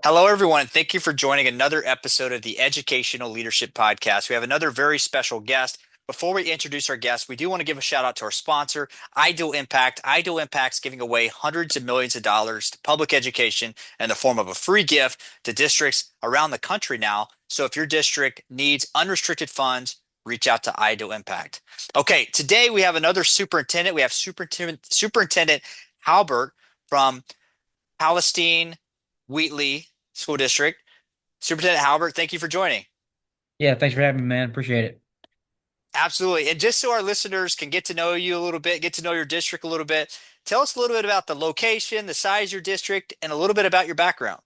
Hello, everyone, and thank you for joining another episode of the Educational Leadership Podcast. We have another very special guest. Before we introduce our guest, we do want to give a shout out to our sponsor, Ideal Impact. Ideal Impact's giving away hundreds of millions of dollars to public education in the form of a free gift to districts around the country now. So if your district needs unrestricted funds, reach out to Ideal Impact. Okay, today we have another superintendent. We have Superintendent Halbert from Palestine-Wheatley School District. Superintendent Halbert, thank you for joining. Yeah, thanks for having me, man. Appreciate it. Absolutely. And just so our listeners can get to know you a little bit, get to know your district a little bit, tell us a little bit about the location, the size of your district, and a little bit about your background.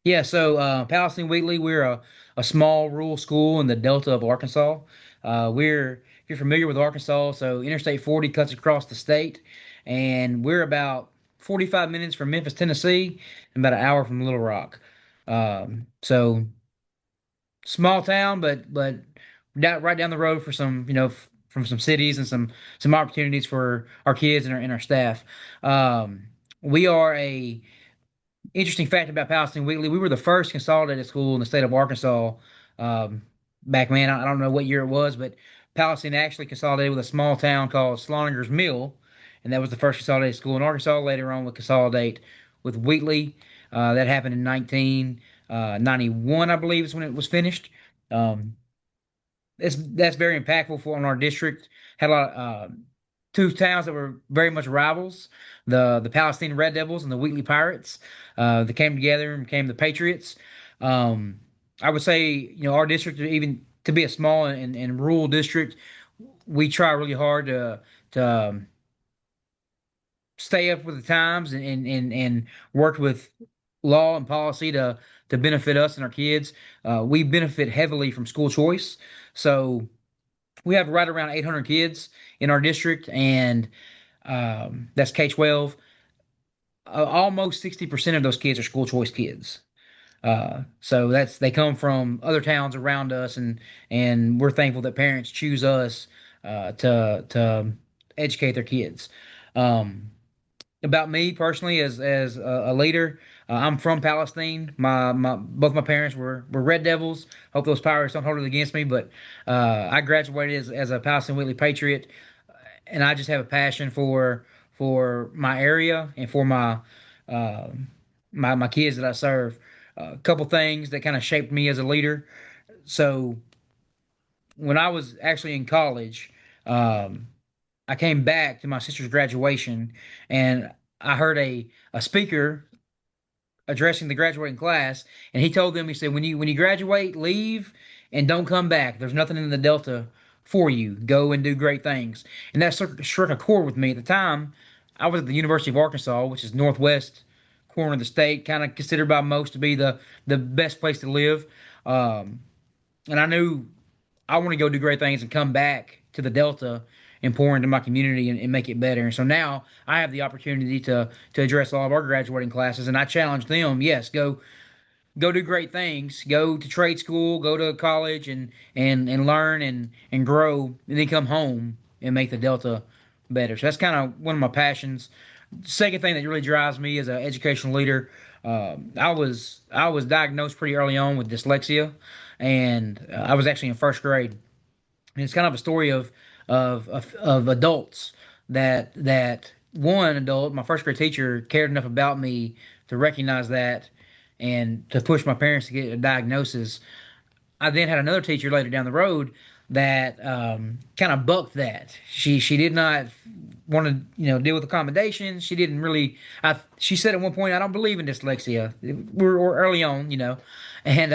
Yeah, so Palestine-Wheatley, we're a small rural school in the Delta of Arkansas. If you're familiar with Arkansas, so Interstate 40 cuts across the state, and we're about 45 minutes from Memphis, Tennessee, and about an hour from Little Rock. So small town, but right down the road for some, from some cities and some opportunities for our kids and our staff. We are a Interesting fact about Palestine-Wheatley, we were the first consolidated school in the state of Arkansas. Um, Back, man, I don't know what year it was, but Palestine actually consolidated with a small town called Slaughter's Mill, and that was the first consolidated school in Arkansas. Later on, would consolidate with Wheatley. That happened in 1991, I believe, is when it was finished. Um, that's very impactful for on our district. Had a lot of two towns that were very much rivals, the Palestine Red Devils and the Wheatley Pirates. That came together and became the Patriots. Um, I would say, our district, even to be a small and rural district, we try really hard to stay up with the times and work with law and policy to benefit us and our kids. We benefit heavily from school choice. So we have right around 800 kids in our district, and that's K-12. Almost 60% of those kids are school choice kids. So they come from other towns around us, and we're thankful that parents choose us to educate their kids. Um, about me personally, as a leader, I'm from Palestine. My both my parents were Red Devils. Hope those Pirates don't hold it against me, but I graduated as a Palestine-Wheatley Patriot, and I just have a passion for my area and for uh, my kids that I serve. A couple things that kind of shaped me as a leader. So when I was actually in college, um, I came back to my sister's graduation, and I heard a speaker addressing the graduating class, and he told them, he said, when you graduate, leave and don't come back. There's nothing in the Delta for you. Go and do great things. And that struck a chord with me at the time. I was at the University of Arkansas, which is northwest corner of the state, kind of considered by most to be the best place to live. Um, and I knew I want to go do great things and come back to the Delta and pour into my community and make it better. And so now I have the opportunity to address all of our graduating classes, and I challenge them. Yes, go do great things. Go to trade school, go to college, and learn and grow, and then come home and make the Delta better. So that's kind of one of my passions. Second thing that really drives me as an educational leader, I was diagnosed pretty early on with dyslexia, and I was actually in first grade. And it's kind of a story of adults that one adult, my first grade teacher, cared enough about me to recognize that and to push my parents to get a diagnosis. I then had another teacher later down the road that kind of bucked that. She did not want to deal with accommodations. She didn't really. She said at one point, "I don't believe in dyslexia." We're early on, and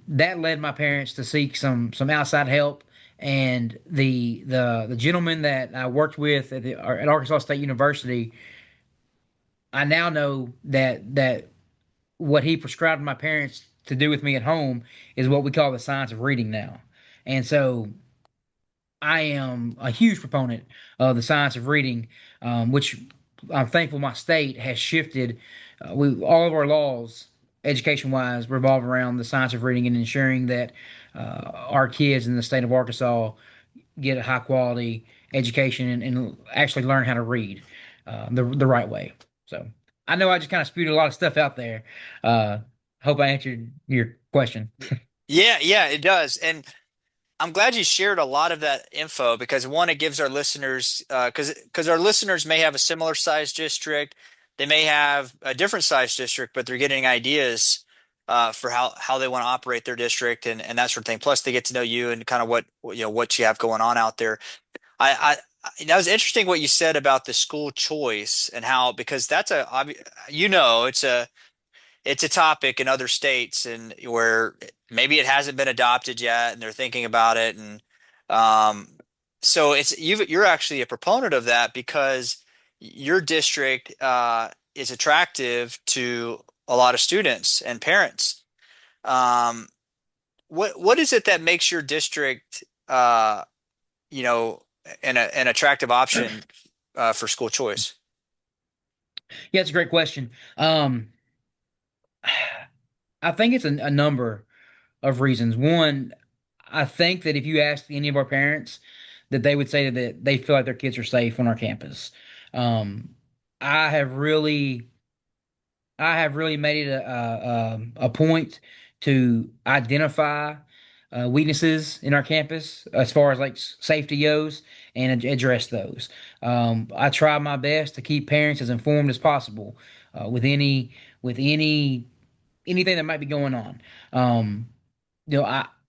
that led my parents to seek some outside help. And the gentleman that I worked with at Arkansas State University, I now know that what he prescribed my parents to do with me at home is what we call the science of reading now. And so I am a huge proponent of the science of reading, which I'm thankful my state has shifted. All of our laws, education wise, revolve around the science of reading and ensuring that our kids in the state of Arkansas get a high quality education and actually learn how to read the right way. So. I know I just kind of spewed a lot of stuff out there. Uh, hope I answered your question. Yeah, yeah, it does. And I'm glad you shared a lot of that info because one, it gives our listeners, because our listeners may have a similar size district, they may have a different size district, but they're getting ideas for how they want to operate their district and that sort of thing. Plus, they get to know you and kind of what you have going on out there. That was interesting what you said about the school choice and how because that's it's a topic in other states and where maybe it hasn't been adopted yet and they're thinking about it and um so you're actually a proponent of that because your district is attractive to a lot of students and parents. Um what is it that makes your district you know an attractive option for school choice? Yeah, it's a great question. I think it's a number of reasons. One, I think that if you ask any of our parents, that they would say that they feel like their kids are safe on our campus. Um, I have really I have really made it a point to identify weaknesses in our campus as far as like safety goes and address those. I try my best to keep parents as informed as possible with any anything that might be going on. Um,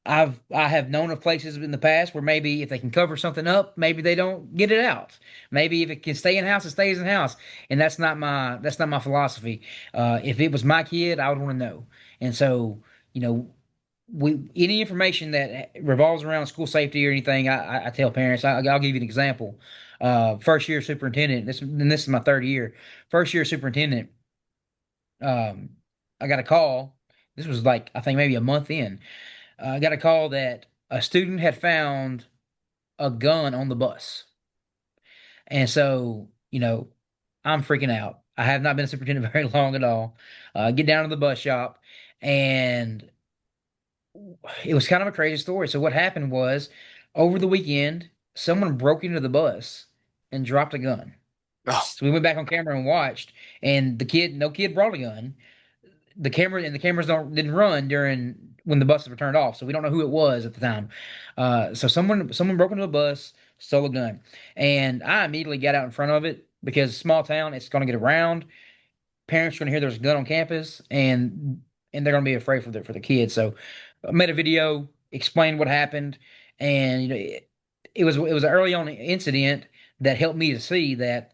I have known of places in the past where maybe if they can cover something up, maybe they don't get it out. Maybe if it can stay in house, it stays in house, and that's not my philosophy. If it was my kid, I would want to know. And so, you know, we any information that revolves around school safety or anything, I tell parents. I'll give you an example. First year superintendent. This is my third year. First year superintendent. Um, I got a call. This was like I think maybe a month in. I got a call that a student had found a gun on the bus. And so, I'm freaking out. I have not been a superintendent very long at all. Get down to the bus shop, and it was kind of a crazy story. So, what happened was over the weekend, someone broke into the bus and dropped a gun. Oh, So, we went back on camera and watched, and no kid brought a gun. The cameras don't didn't run during when the buses were turned off, so we don't know who it was at the time. So someone broke into the bus, stole a gun, and I immediately got out in front of it because small town, it's going to get around. Parents are going to hear there's a gun on campus, and they're going to be afraid for the kids. So I made a video, explained what happened, and it was an early on incident that helped me to see that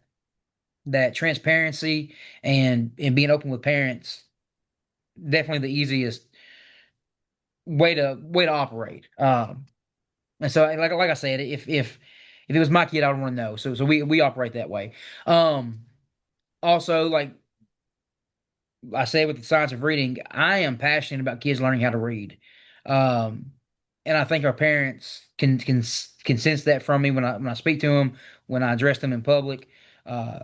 transparency and being open with parents definitely the easiest way to operate. And so like I said, if it was my kid, I would want to know. So we operate that way. Um, Also, like I said with the science of reading, I am passionate about kids learning how to read. Um, and I think our parents can sense that from me when I speak to them, when I address them in public. Uh,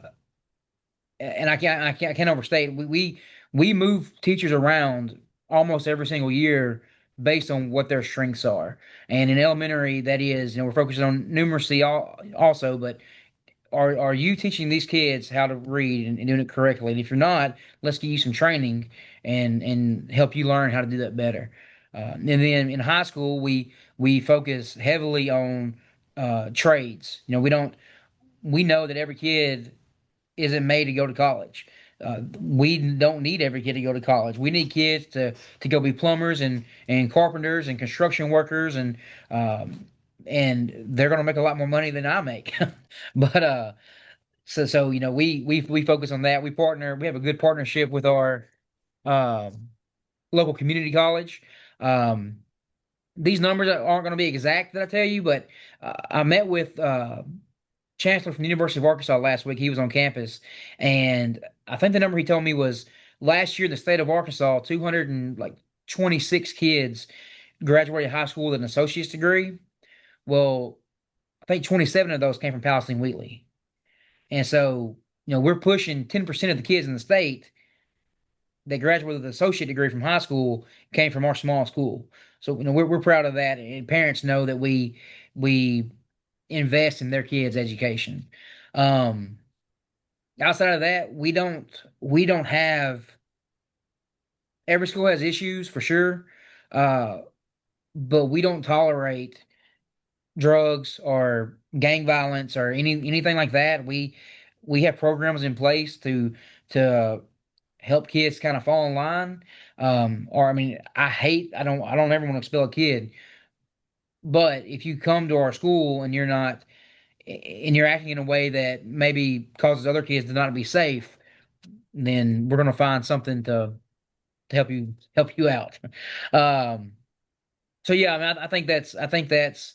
and I can't overstate. We move teachers around almost every single year based on what their strengths are. And in elementary, that is, we're focusing on numeracy also, but are you teaching these kids how to read and doing it correctly? And if you're not, let's give you some training and help you learn how to do that better. And then in high school, we focus heavily on trades. We know that every kid isn't made to go to college. We don't need every kid to go to college. We need kids to go be plumbers and carpenters and construction workers and they're going to make a lot more money than I make. But we focus on that. We partner. We have a good partnership with our um, local community college. Um, these numbers aren't going to be exact that I tell you, but I met with chancellor from the University of Arkansas last week. He was on campus, and I think the number he told me was last year in the state of Arkansas, 226 kids graduated high school with an associate's degree. Well, I think 27 of those came from Palestine-Wheatley, and so we're pushing 10% of the kids in the state that graduated with an associate degree from high school came from our small school. So we're proud of that, and parents know that we invest in their kids' education. Um, Outside of that, we don't have every school has issues for sure. Uh, but we don't tolerate drugs or gang violence or anything like that. We have programs in place to help kids kind of fall in line. Or I mean, I don't ever want to expel a kid, but if you come to our school and you're acting in a way that maybe causes other kids to not be safe, then we're gonna find something to help you out. Um, so yeah, I mean, I think that's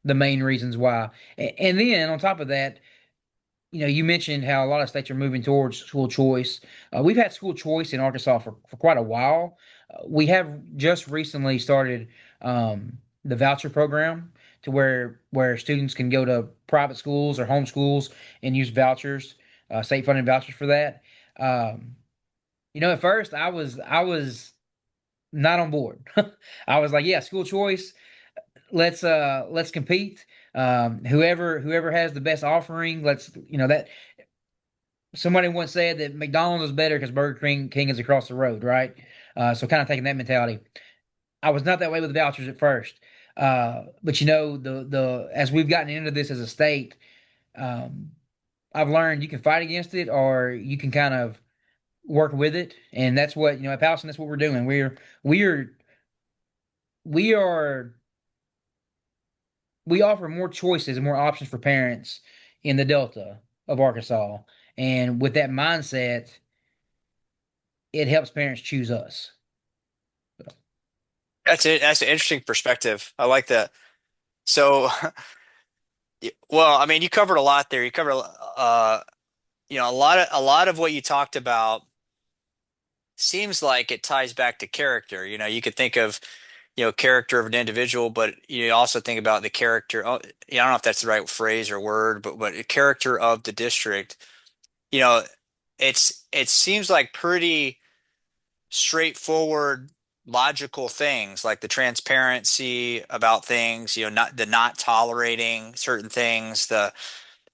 the main reasons why. And then on top of that, you mentioned how a lot of states are moving towards school choice. We've had school choice in Arkansas for quite a while. We have just recently started the voucher program to where students can go to private schools or home schools and use vouchers, state funded vouchers for that. Um, at first I was not on board. I was like, yeah, school choice. Let's compete. Whoever has the best offering, let's that somebody once said that McDonald's is better because Burger King is across the road, right? So kind of taking that mentality. I was not that way with the vouchers at first. But the as we've gotten into this as a state, um, I've learned you can fight against it or you can kind of work with it, and that's what at Palestine. That's what we're doing. We're we are we offer more choices and more options for parents in the Delta of Arkansas. And with that mindset, it helps parents choose us. That's it. That's an interesting perspective. I like that. So, well, I mean, you covered a lot there. You covered, a lot of what you talked about seems like it ties back to character. You could think of, character of an individual, but you also think about the character. Oh, yeah, I don't know if that's the right phrase or word, but the character of the district. You know, it seems like pretty straightforward, logical things like the transparency about things, not tolerating certain things,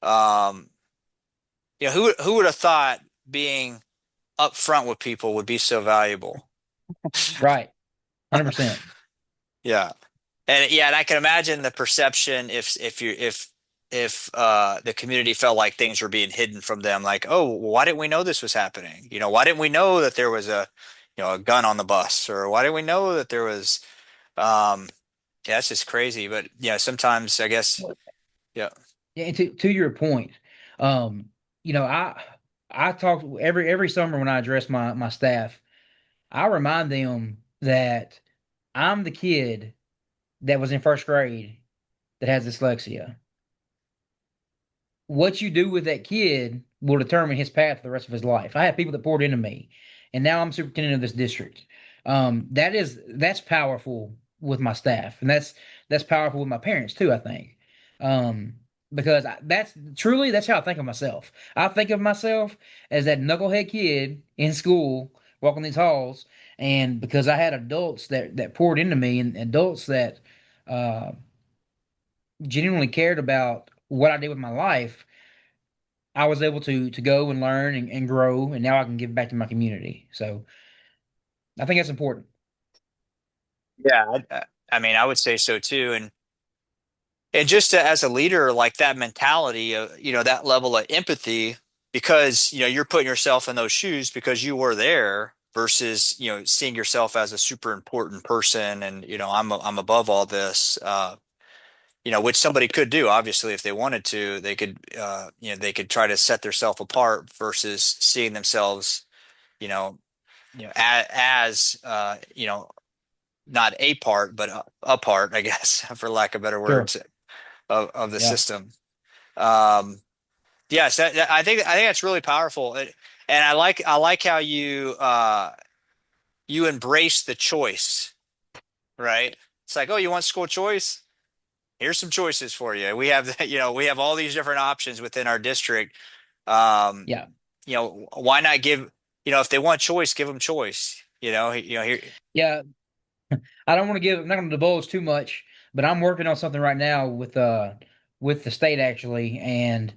um, who would have thought being upfront with people would be so valuable? Right. 100%. Yeah. And yeah, and I can imagine the perception if the community felt like things were being hidden from them, like, oh, why didn't we know this was happening? Why didn't we know that there was a gun on the bus, or why didn't we know that there was, um, yeah, that's just crazy. But yeah, sometimes I guess, yeah, Yeah, and to your point, um, I talk every summer when I address my staff, I remind them that I'm the kid that was in first grade that has dyslexia. What you do with that kid will determine his path for the rest of his life. I have people that poured into me, and now I'm superintendent of this district. That's powerful with my staff, and that's powerful with my parents too. I think, because that's how I think of myself. I think of myself as that knucklehead kid in school walking these halls, and because I had adults that poured into me and adults that uh, genuinely cared about what I did with my life, I was able to go and learn and grow, and now I can give back to my community. So I think that's important. yeah, I mean, I would say so too. And just as a leader, like that mentality of, that level of empathy, because, you're putting yourself in those shoes because you were there versus, seeing yourself as a super important person and, I'm above all this, which somebody could do, obviously, if they wanted to, they could try to set themselves apart versus seeing themselves, you know, as not a part, but a part, I guess, for lack of better Sure. words, of the Yeah. system. Um, yes, I think that's really powerful, and I like how you embrace the choice, right? It's like, oh, you want school choice? Here's some choices for you. We have we have all these different options within our district. Um, Yeah. why not give, if they want choice, give them choice. Here. Yeah. I'm not gonna divulge too much, but I'm working on something right now with the state actually, and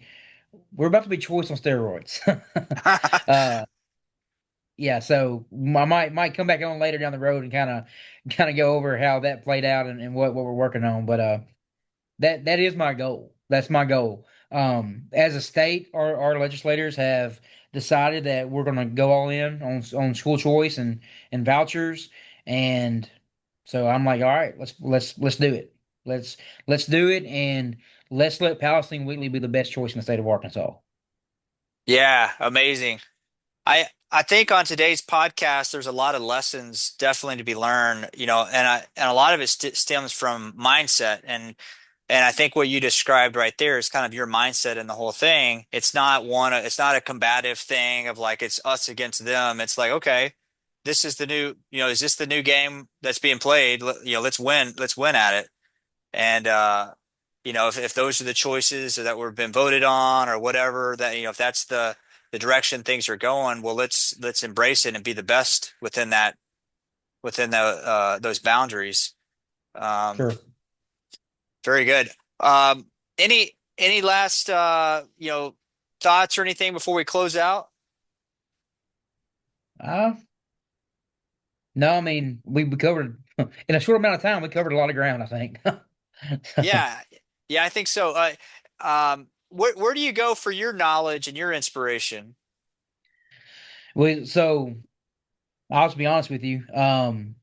we're about to be choice on steroids. uh, yeah, so I might come back on later down the road and kind of go over how that played out and what we're working on. But that is my goal. That's my goal. As a state, our legislators have decided that we're going to go all in on school choice and vouchers, and so I'm like, all right, let's do it. Let's let's do it, and let's let Palestine-Wheatley be the best choice in the state of Arkansas. Yeah, amazing. I think on today's podcast, there's a lot of lessons definitely to be learned, and a lot of it stems from mindset, and I think what you described right there is kind of your mindset in the whole thing. It's not a combative thing of like it's us against them. It's like, okay, this is the new, is this the new game that's being played? Let's win at it. And if those are the choices that were been voted on or whatever, that if that's the direction things are going, well, let's embrace it and be the best within those boundaries. Um, Sure. very good. Um, any last thoughts or anything before we close out? Uh, no, I mean we covered in a short amount of time. We covered a lot of ground, I think. So, Yeah, yeah, I think so. Where do you go for your knowledge and your inspiration? so I'll just be honest with you. I'm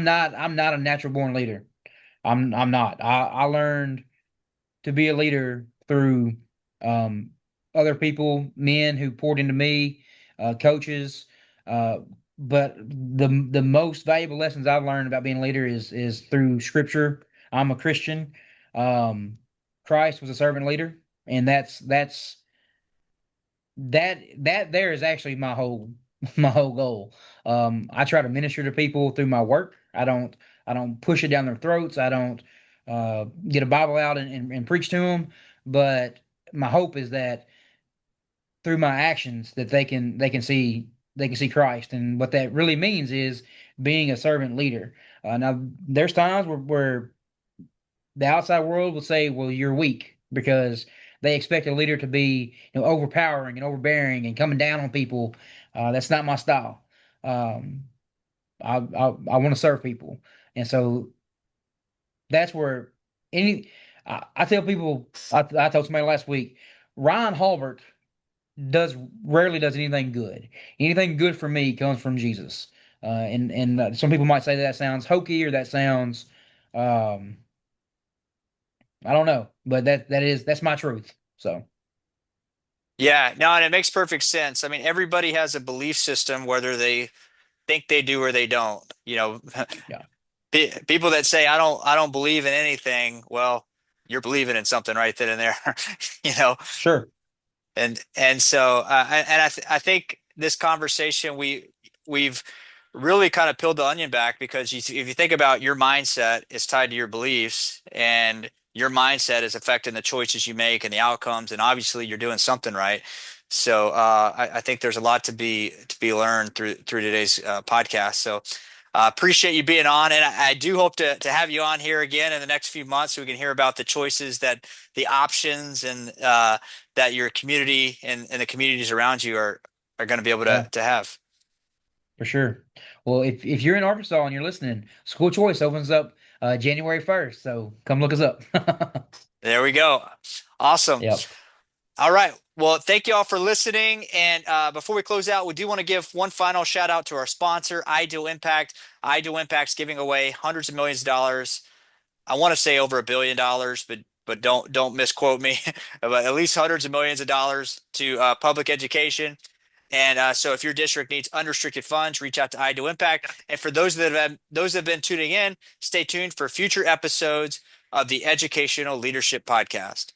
not a natural born leader. I'm not. I learned to be a leader through um, other people, men who poured into me, coaches. Uh, but the most valuable lessons I've learned about being a leader is through Scripture. I'm a Christian. Um, Christ was a servant leader, and that there is actually my whole my whole goal. I try to minister to people through my work. I don't push it down their throats. I don't get a Bible out and preach to them. But my hope is that through my actions that they can see Christ, and what that really means is being a servant leader. Now there's times where the outside world will say, well, you're weak because they expect a leader to be, overpowering and overbearing and coming down on people. That's not my style. Um, I want to serve people, and so that's where any. I tell people. I told somebody last week, Ryan Halbert does rarely does anything good. Anything good for me comes from Jesus. And some people might say that sounds hokey or that sounds um, I don't know, but that's my truth. So Yeah, no, and it makes perfect sense. I mean, everybody has a belief system, whether they think they do or they don't. yeah, People that say I don't believe in anything, well, you're believing in something right then and there, you know. sure, And so I think this conversation we've really kind of peeled the onion back because if you think about your mindset is tied to your beliefs and your mindset is affecting the choices you make and the outcomes, and obviously you're doing something right. So I think there's a lot to be learned through today's podcast. So appreciate you being on, and I do hope to have you on here again in the next few months so we can hear about the choices the options and that your community and the communities around you are going to be able yeah, to have. for sure. Well, if you're in Arkansas and you're listening, school choice opens up January 1st, so come look us up. There we go. Awesome. Yep. All right. Well, thank you all for listening. And before we close out, we do want to give one final shout out to our sponsor, Ideal Impact. Ideal Impact's giving away hundreds of millions of dollars. I want to say over $1 billion, but don't misquote me. But at least hundreds of millions of dollars to public education. And so, if your district needs unrestricted funds, reach out to Ideal Impact. And for those that have been tuning in, stay tuned for future episodes of the Educational Leadership Podcast.